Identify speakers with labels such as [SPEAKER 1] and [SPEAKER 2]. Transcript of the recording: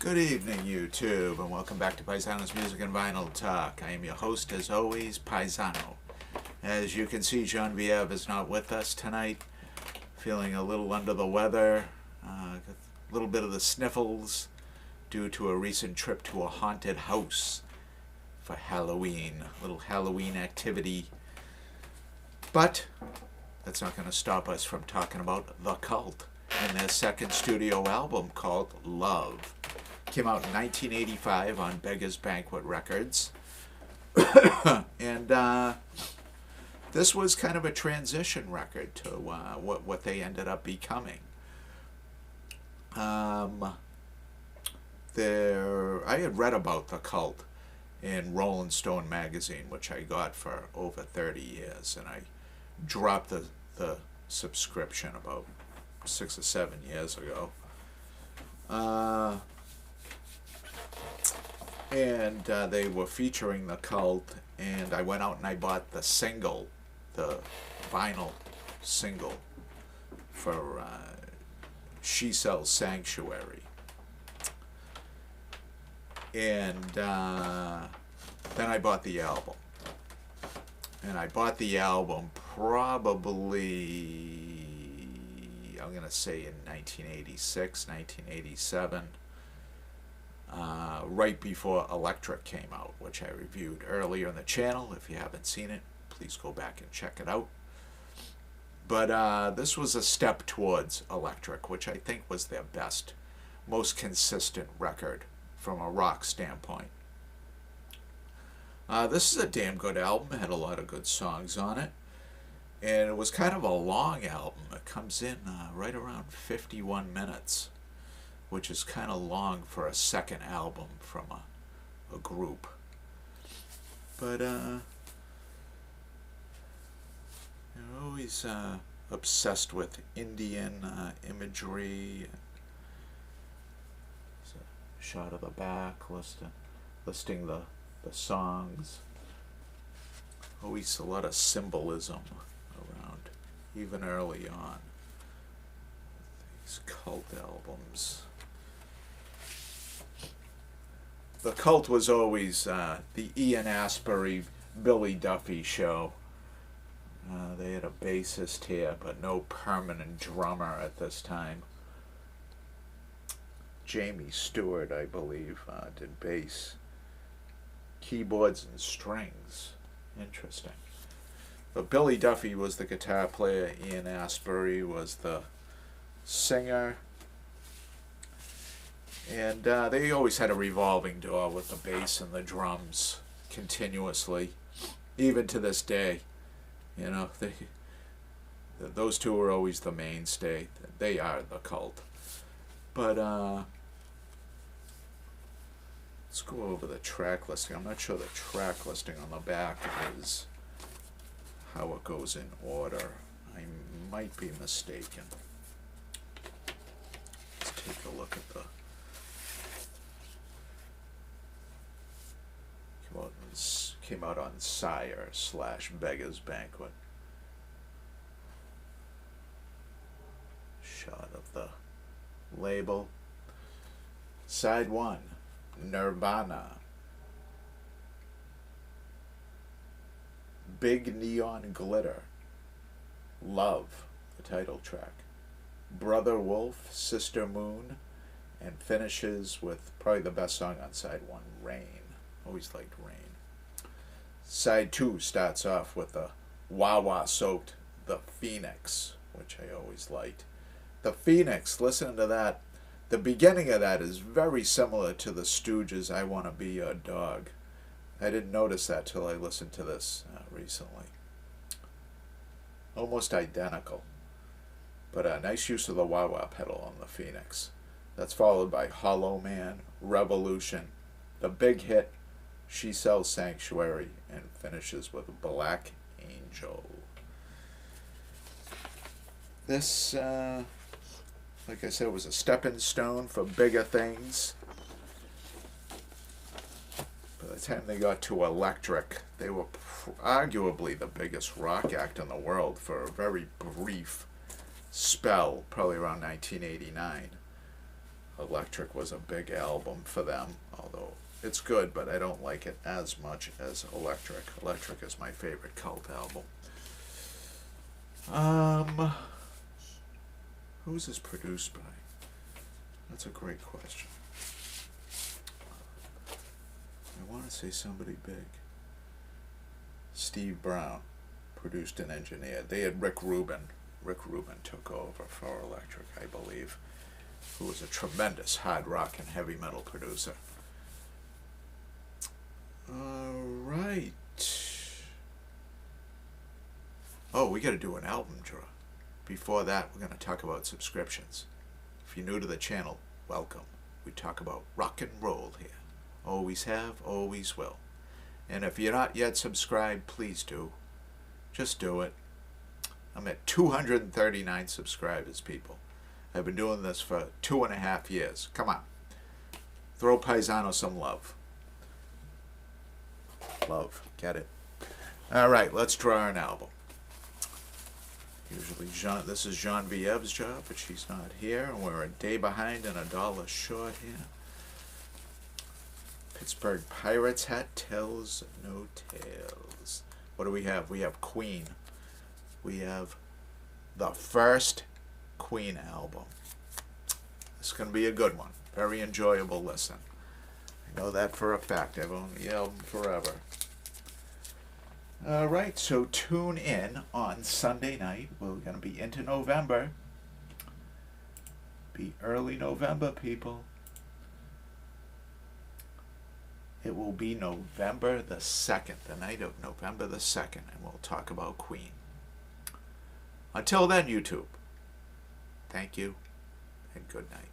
[SPEAKER 1] Good evening, YouTube, and welcome back to Paisano's Music and Vinyl Talk. I am your host, as always, Paisano. As you can see, Genevieve is not with us tonight, feeling a little under the weather, a little bit of the sniffles due to a recent trip to a haunted house for Halloween, a little Halloween activity. But that's not going to stop us from talking about The Cult and their second studio album called Love. Came out in 1985 on Beggars Banquet Records. And this was kind of a transition record to what they ended up becoming. I had read about The Cult in Rolling Stone magazine, which I got for over 30 years, and I dropped the subscription about 6 or 7 years ago. And they were featuring The Cult, and I went out and I bought the single, the vinyl single for She Sells Sanctuary. And then I bought the album. And I bought the album probably, I'm going to say in 1986, 1987. Right before Electric came out, which I reviewed earlier on the channel. If you haven't seen it, please go back and check it out. But this was a step towards Electric, which I think was their best, most consistent record from a rock standpoint. This is a damn good album. It had a lot of good songs on it. And it was kind of a long album. It comes in right around 51 minutes. Which is kind of long for a second album from a group. But, you're always obsessed with Indian imagery. There's a shot of the back listing the songs. Always a lot of symbolism around, even early on. These Cult albums. The Cult was always the Ian Astbury, Billy Duffy show. They had a bassist here, but no permanent drummer at this time. Jamie Stewart, I believe, did bass. Keyboards and strings. Interesting. But Billy Duffy was the guitar player. Ian Astbury was the singer. And they always had a revolving door with the bass and the drums continuously, even to this day. You know, those two were always the mainstay. They are The Cult. But let's go over the track listing. I'm not sure the track listing on the back is how it goes in order. I might be mistaken. Let's take a look at the came out on Sire/Beggars Banquet. Shot of the label. Side 1, Nirvana. Big Neon Glitter. Love, the title track. Brother Wolf, Sister Moon, and finishes with probably the best song on side 1, Rain. Always liked Rain. Side 2 starts off with the wah-wah soaked The Phoenix, which I always liked. The Phoenix, listen to that. The beginning of that is very similar to the Stooges' I Wanna Be Your Dog. I didn't notice that till I listened to this recently. Almost identical. But a nice use of the wah-wah pedal on The Phoenix. That's followed by Hollow Man, Revolution, the big hit, She Sells Sanctuary, and finishes with Black Angel. This, like I said, was a stepping stone for bigger things. By the time they got to Electric, they were arguably the biggest rock act in the world for a very brief spell, probably around 1989. Electric was a big album for them, although it's good, but I don't like it as much as Electric. Electric is my favorite Cult album. Who's this produced by? That's a great question. I want to say somebody big. Steve Brown produced and engineered. They had Rick Rubin. Rick Rubin took over for Electric, I believe, who was a tremendous hard rock and heavy metal producer. All right. Oh, we got to do an album draw. Before that, we're going to talk about subscriptions. If you're new to the channel, welcome. We talk about rock and roll here. Always have, always will. And if you're not yet subscribed, please do. Just do it. I'm at 239 subscribers, people. I've been doing this for 2.5 years. Come on. Throw Paisano some love. Love. Get it? All right, let's draw an album. Usually this is Genevieve's job, but she's not here, and we're a day behind and $1 short here. Pittsburgh Pirates hat tells no tales. What do we have? We have Queen. We have the first Queen album. This is going to be a good one. Very enjoyable listen. I know that for a fact. I've owned the album forever. All right, so tune in on Sunday night. We're going to be into November. Be early November, people. It will be November the 2nd, the night of November the 2nd, and we'll talk about Queen. Until then, YouTube, thank you and good night.